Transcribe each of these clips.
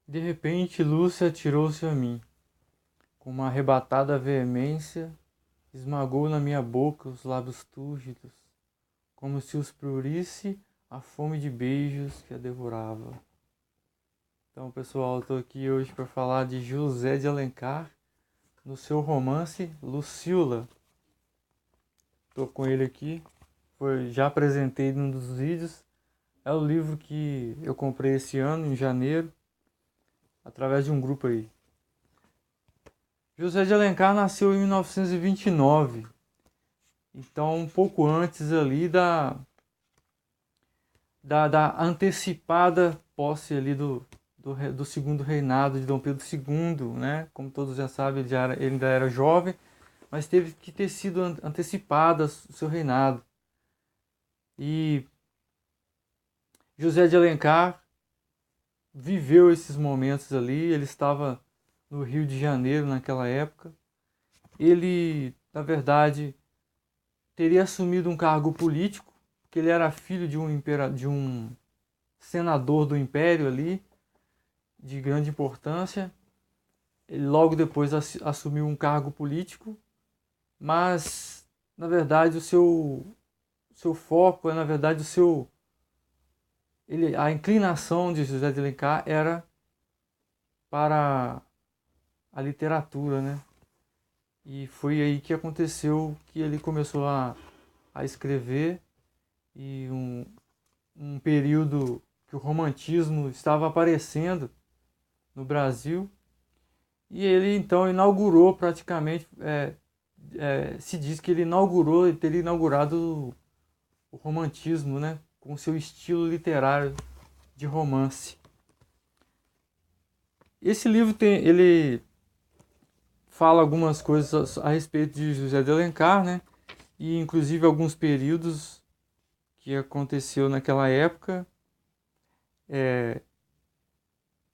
De repente, Lúcia atirou-se a mim. Com uma arrebatada veemência, esmagou na minha boca os lábios túrgidos, como se os prurisse a fome de beijos que a devorava. Então, pessoal, estou aqui hoje para falar de José de Alencar, no seu romance Lucila. Estou com ele aqui, já apresentei num dos vídeos. É o livro que eu comprei esse ano, em janeiro, através de um grupo aí. José de Alencar nasceu em 1929, então um pouco antes ali da antecipada posse ali do segundo reinado de Dom Pedro II, né? Como todos já sabem, ele ainda era jovem, mas teve que ter sido antecipada o seu reinado. E José de Alencar viveu esses momentos ali, ele estava no Rio de Janeiro naquela época. Ele, na verdade, teria assumido um cargo político, que ele era filho de um senador do Império ali, de grande importância. Ele logo depois assumiu um cargo político, mas na verdade seu foco, na verdade a inclinação de José de Alencar era para a literatura, né? E foi aí que aconteceu que ele começou a escrever e um período que o romantismo estava aparecendo no Brasil. E ele então inaugurou praticamente, se diz que ele teria inaugurado o romantismo, né, com seu estilo literário de romance. Esse livro ele fala algumas coisas a respeito de José de Alencar, né, e inclusive alguns períodos que aconteceu naquela época.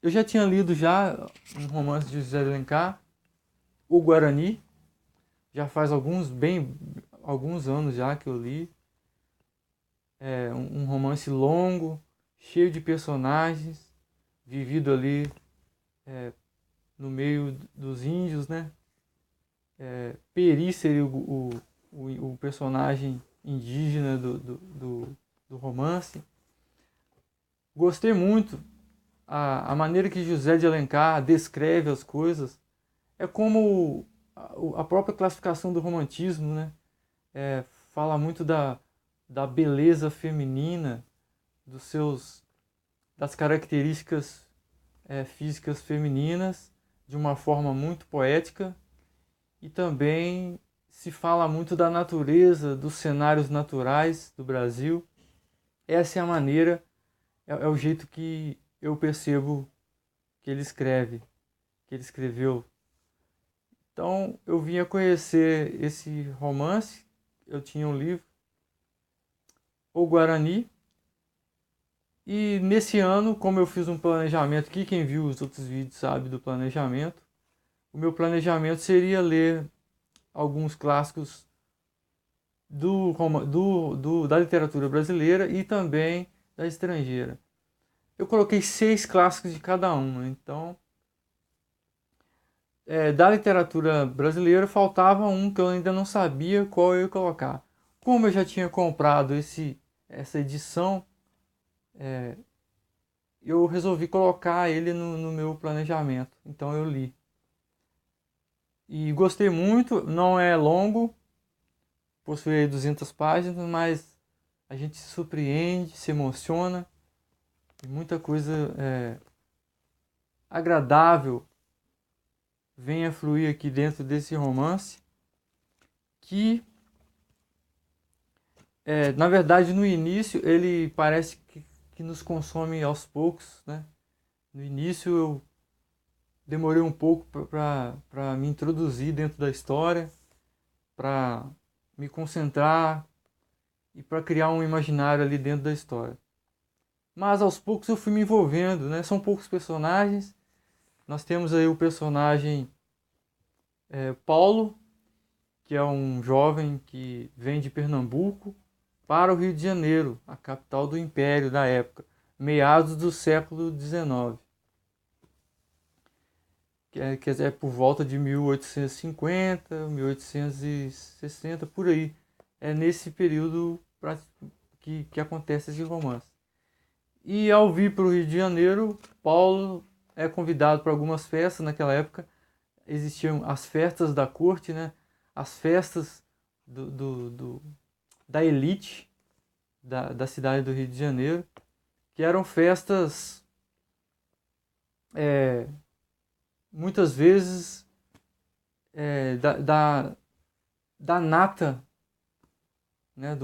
Eu já tinha lido já um romance de José de Alencar, O Guarani, já faz alguns anos já que eu li. É um romance longo, cheio de personagens, vivido ali no meio dos índios, né? Peri seria o personagem indígena do romance. Gostei muito a maneira que José de Alencar descreve as coisas. É como a própria classificação do romantismo, né? Fala muito da beleza feminina, dos seus das características físicas femininas de uma forma muito poética, e também se fala muito da natureza, dos cenários naturais do Brasil. Essa é a maneira, é o jeito que eu percebo que ele escreve, que ele escreveu. Então eu vinha conhecer esse romance, eu tinha um livro, O Guarani. E nesse ano, como eu fiz um planejamento, que quem viu os outros vídeos sabe do planejamento, o meu planejamento seria ler alguns clássicos da literatura brasileira e também da estrangeira. Eu coloquei 6 clássicos de cada uma, então da literatura brasileira faltava um que eu ainda não sabia qual eu ia colocar. Como eu já tinha comprado essa edição, eu resolvi colocar ele no meu planejamento. Então eu li. E gostei muito, não é longo, possui 200 páginas, mas a gente se surpreende, se emociona, e muita coisa agradável vem a fluir aqui dentro desse romance, que na verdade no início ele parece que nos consome aos poucos, né? No início eu demorei um pouco para me introduzir dentro da história, para me concentrar e para criar um imaginário ali dentro da história. Mas aos poucos eu fui me envolvendo, né? São poucos personagens. Nós temos aí o personagem Paulo, que é um jovem que vem de Pernambuco para o Rio de Janeiro, a capital do Império da época, meados do século XIX. quer dizer, é por volta de 1850, 1860, por aí. É nesse período que acontece esse romance. E ao vir para o Rio de Janeiro, Paulo é convidado para algumas festas. Naquela época existiam as festas da corte, né? As festas da elite da cidade do Rio de Janeiro, que eram festas muitas vezes é, da, da, da nata, né?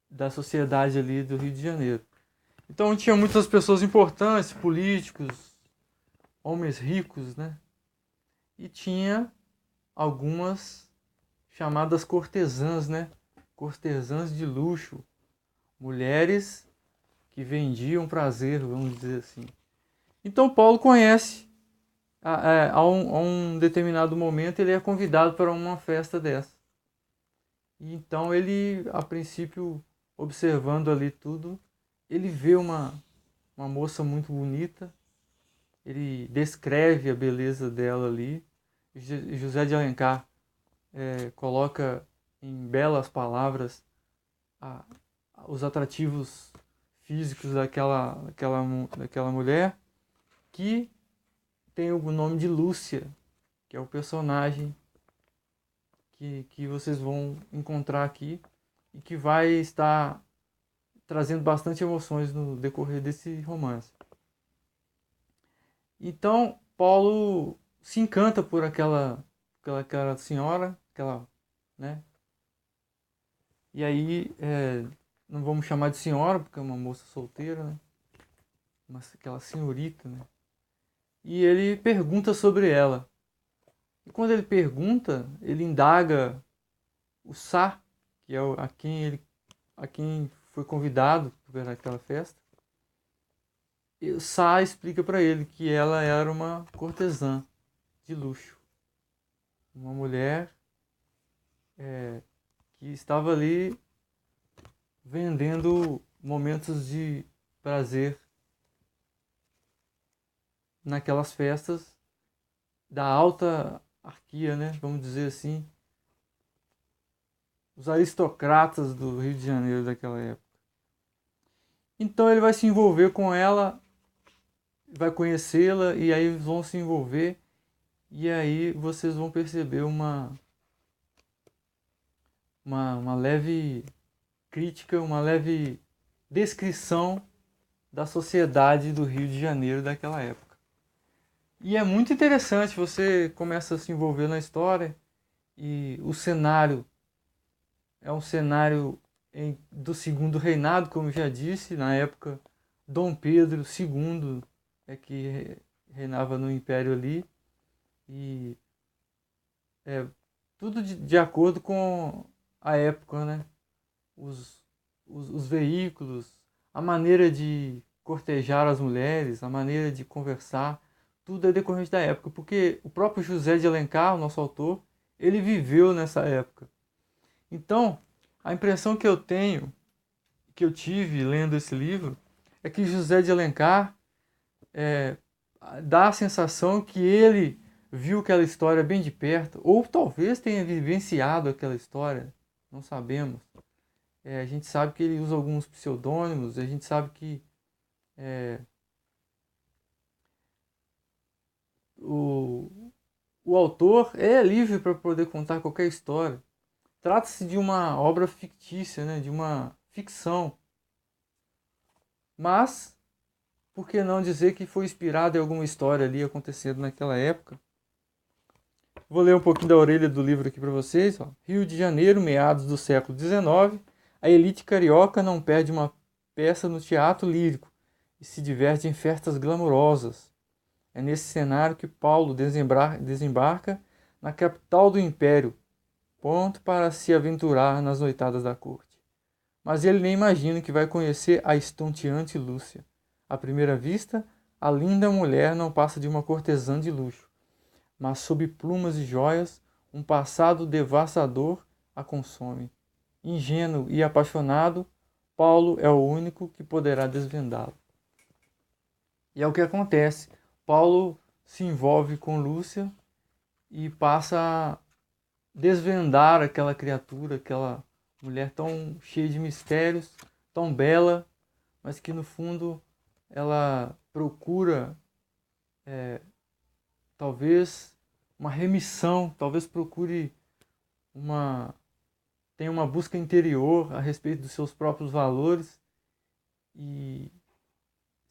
Da sociedade ali do Rio de Janeiro. Então tinha muitas pessoas importantes, políticos, homens ricos, né? E tinha algumas chamadas cortesãs, né? Cortesãs de luxo, mulheres que vendiam prazer, vamos dizer assim. Então Paulo conhece, a um determinado momento ele é convidado para uma festa dessa. E então ele, a princípio, observando ali tudo, ele vê uma moça muito bonita, ele descreve a beleza dela ali. José de Alencar coloca em belas palavras a, os atrativos físicos daquela mulher, que tem o nome de Lúcia, que é o personagem que vocês vão encontrar aqui e que vai estar trazendo bastante emoções no decorrer desse romance. Então, Paulo se encanta por aquela senhora, né? E aí, não vamos chamar de senhora, porque é uma moça solteira, né? Aquela senhorita, né? E ele pergunta sobre ela. E quando ele pergunta, ele indaga o Sá, que é a quem foi convidado para aquela festa. E o Sá explica para ele que ela era uma cortesã de luxo, uma mulher que estava ali vendendo momentos de prazer naquelas festas da alta hierarquia, né? Vamos dizer assim, os aristocratas do Rio de Janeiro daquela época. Então ele vai se envolver com ela, vai conhecê-la e aí vão se envolver e aí vocês vão perceber uma leve crítica, uma leve descrição da sociedade do Rio de Janeiro daquela época. E é muito interessante, você começa a se envolver na história e o cenário é um cenário do segundo reinado, como já disse, na época Dom Pedro II é que reinava no império ali, e tudo de acordo com a época, né? Os veículos, a maneira de cortejar as mulheres, a maneira de conversar, tudo é decorrente da época, porque o próprio José de Alencar, o nosso autor, ele viveu nessa época. Então, a impressão que eu tenho, que eu tive lendo esse livro, é que José de Alencar dá a sensação que ele viu aquela história bem de perto, ou talvez tenha vivenciado aquela história, não sabemos. A gente sabe que ele usa alguns pseudônimos, a gente sabe que o autor é livre para poder contar qualquer história. Trata-se de uma obra fictícia, né? De uma ficção. Mas, por que não dizer que foi inspirado em alguma história ali acontecendo naquela época? Vou ler um pouquinho da orelha do livro aqui para vocês. Ó. Rio de Janeiro, meados do século XIX. A elite carioca não perde uma peça no teatro lírico e se diverte em festas glamourosas. É nesse cenário que Paulo desembarca na capital do império, pronto para se aventurar nas noitadas da corte. Mas ele nem imagina que vai conhecer a estonteante Lúcia. À primeira vista, a linda mulher não passa de uma cortesã de luxo, mas sob plumas e joias, um passado devastador a consome. Ingênuo e apaixonado, Paulo é o único que poderá desvendá-lo. E é o que acontece. Paulo se envolve com Lúcia e passa a desvendar aquela criatura, aquela mulher tão cheia de mistérios, tão bela, mas que no fundo ela procura talvez uma remissão, talvez procure uma tenha uma busca interior a respeito dos seus próprios valores e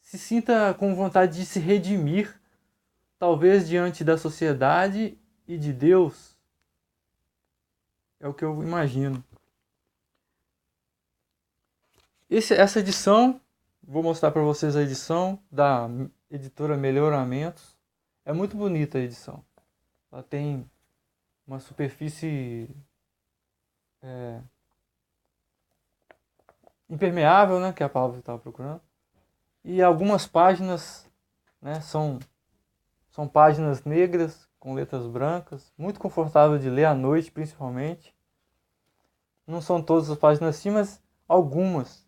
se sinta com vontade de se redimir, talvez diante da sociedade e de Deus. É o que eu imagino. Essa edição, vou mostrar para vocês a edição da editora Melhoramentos. É muito bonita a edição. Ela tem uma superfície impermeável, né, que é a palavra que eu estava procurando. E algumas páginas, né, são páginas negras com letras brancas, muito confortável de ler à noite, principalmente. Não são todas as páginas assim, mas algumas.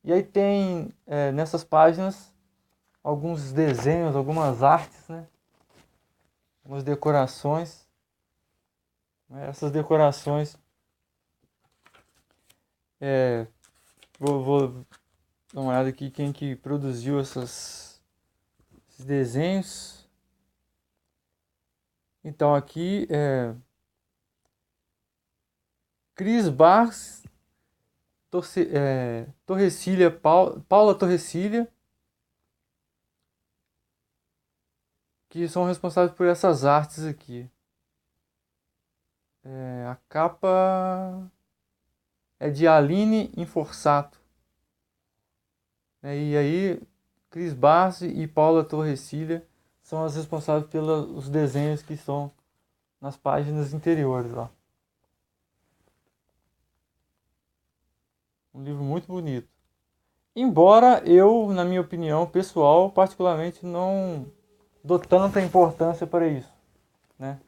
E aí tem nessas páginas alguns desenhos, algumas artes, né? Algumas decorações. Essas decorações vou dar uma olhada aqui quem que produziu esses desenhos. Então aqui Cris Barros, Torrecilha, Paula Torrecilha, que são responsáveis por essas artes aqui. A capa é de Aline Inforsato. E aí, Cris Barros e Paula Torrecilha são as responsáveis pelos desenhos que estão nas páginas interiores lá. Um livro muito bonito. Embora eu, na minha opinião pessoal, particularmente não dou tanta importância para isso, né?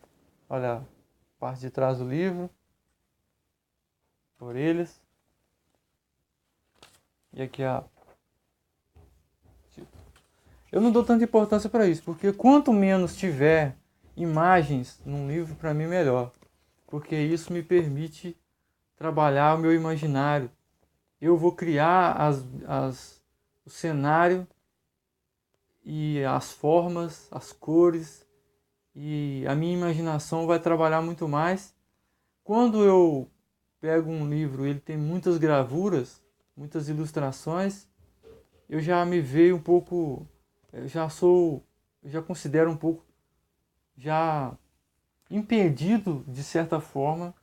Olha a parte de trás do livro, orelhas. E aqui eu não dou tanta importância para isso, porque quanto menos tiver imagens num livro, para mim melhor. Porque isso me permite trabalhar o meu imaginário. Eu vou criar o cenário e as formas, as cores, e a minha imaginação vai trabalhar muito mais. Quando eu pego um livro, ele tem muitas gravuras, muitas ilustrações, eu já me vejo um pouco, eu já considero um pouco já impedido, de certa forma,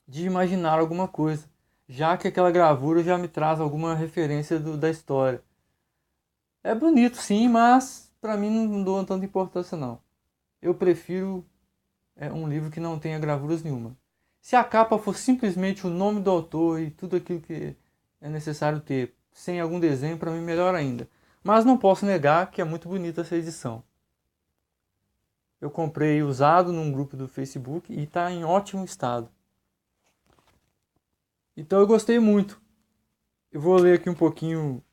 de imaginar alguma coisa, já que aquela gravura já me traz alguma referência da história. É bonito sim, mas para mim não dou tanta importância não. Eu prefiro um livro que não tenha gravuras nenhuma. Se a capa for simplesmente o nome do autor e tudo aquilo que é necessário ter, sem algum desenho, para mim melhor ainda. Mas não posso negar que é muito bonita essa edição. Eu comprei usado num grupo do Facebook e está em ótimo estado. Então eu gostei muito. Eu vou ler aqui um pouquinho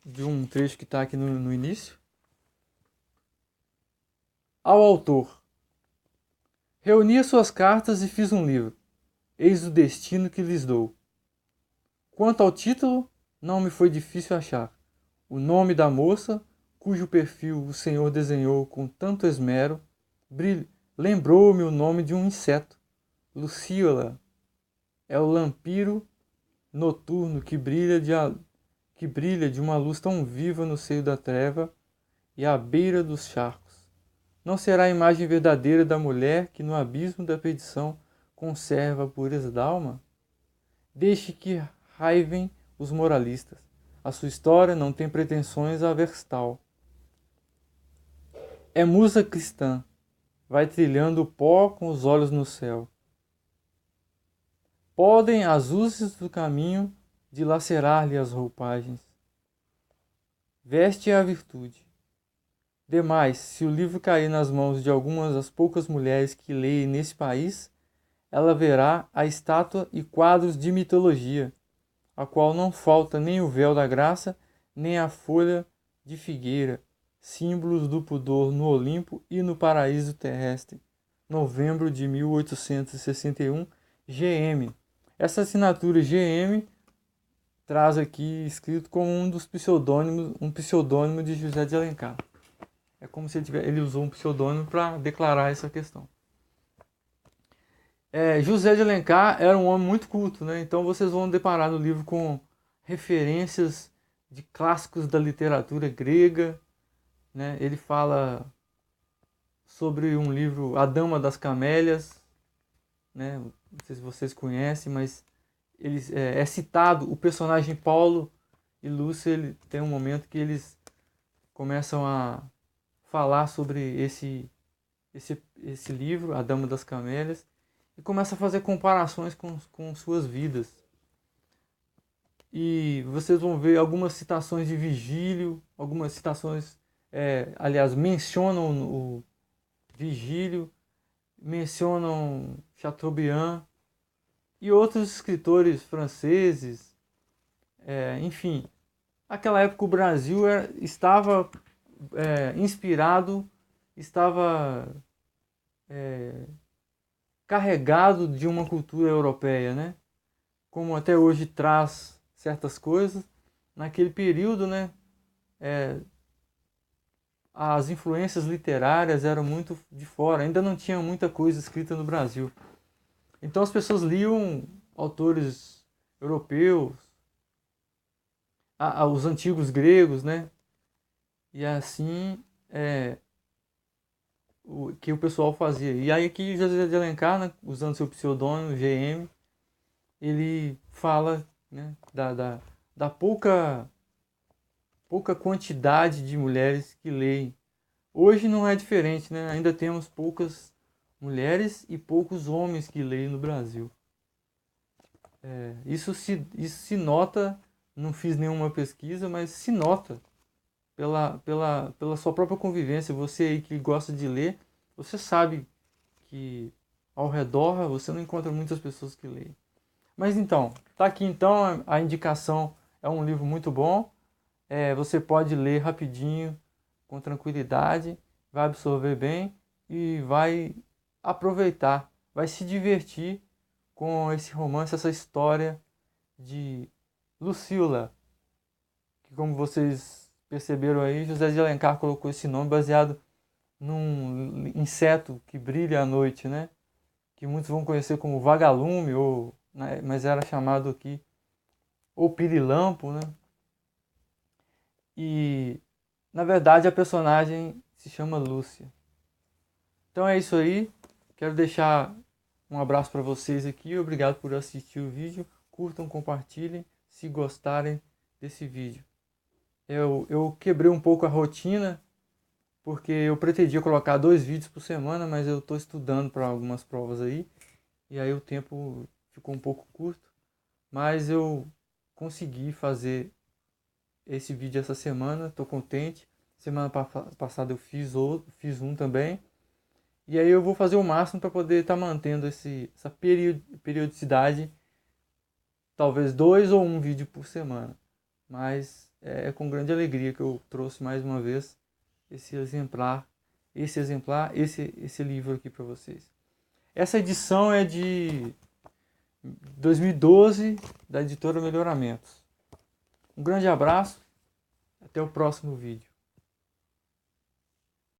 de um trecho que está aqui no início. Ao autor. Reuni as suas cartas e fiz um livro. Eis o destino que lhes dou. Quanto ao título, não me foi difícil achar. O nome da moça, cujo perfil o Senhor desenhou com tanto esmero, lembrou-me o nome de um inseto. Luciola é o lampiro noturno que brilha de uma luz tão viva no seio da treva e à beira dos charcos. Não será a imagem verdadeira da mulher que no abismo da perdição conserva a pureza da alma? Deixe que raivem os moralistas. A sua história não tem pretensões a verstal. É musa cristã, vai trilhando o pó com os olhos no céu. Podem as luzes do caminho dilacerar-lhe as roupagens. Veste a virtude. Demais, se o livro cair nas mãos de algumas das poucas mulheres que leem nesse país, ela verá a estátua e quadros de mitologia, a qual não falta nem o véu da graça, nem a folha de figueira, Símbolos do Pudor no Olimpo e no Paraíso Terrestre, novembro de 1861, GM. Essa assinatura GM traz aqui escrito como um dos pseudônimos, um pseudônimo de José de Alencar. É como se ele usou um pseudônimo para declarar essa questão. José de Alencar era um homem muito culto, né? Então vocês vão deparar no livro com referências de clássicos da literatura grega, né? Ele fala sobre um livro, A Dama das Camélias, né? Não sei se vocês conhecem, mas é citado o personagem Paulo e Lúcia. Ele tem um momento que eles começam a falar sobre esse livro, A Dama das Camélias, e começa a fazer comparações com suas vidas. E vocês vão ver algumas citações de Virgílio, algumas citações, aliás, mencionam o Virgílio, mencionam Chateaubriand e outros escritores franceses. Enfim, naquela época o Brasil estava inspirado, estava carregado de uma cultura europeia, né? Como até hoje traz certas coisas, naquele período, né? As influências literárias eram muito de fora, ainda não tinha muita coisa escrita no Brasil. Então as pessoas liam autores europeus, os antigos gregos, né? E assim o que o pessoal fazia. E aí aqui José de Alencar, né, usando seu pseudônimo GM, ele fala, né, da pouca quantidade de mulheres que leem. Hoje não é diferente, né? Ainda temos poucas mulheres e poucos homens que leem no Brasil. Isso se nota, não fiz nenhuma pesquisa, mas se nota pela sua própria convivência. Você aí que gosta de ler, você sabe que ao redor você não encontra muitas pessoas que leem. Mas então, tá aqui então a indicação. É um livro muito bom. Você pode ler rapidinho, com tranquilidade, vai absorver bem e vai aproveitar, vai se divertir com esse romance, essa história de Lucila, que, como vocês perceberam aí, José de Alencar colocou esse nome baseado num inseto que brilha à noite, né? Que muitos vão conhecer como vagalume, né? Mas era chamado aqui ou pirilampo, né? E na verdade a personagem se chama Lúcia. Então é isso aí. Quero deixar um abraço para vocês aqui. Obrigado por assistir o vídeo. Curtam, compartilhem se gostarem desse vídeo. Eu quebrei um pouco a rotina, porque eu pretendia colocar 2 vídeos por semana, mas eu estou estudando para algumas provas aí, e aí o tempo ficou um pouco curto, mas eu consegui fazer esse vídeo essa semana, estou contente. Semana passada eu fiz um também, e aí eu vou fazer o máximo para poder estar mantendo essa periodicidade, talvez 2 ou 1 vídeo por semana, mas é com grande alegria que eu trouxe mais uma vez esse livro aqui para vocês. Essa edição é de 2012, da editora Melhoramentos. Um grande abraço, até o próximo vídeo.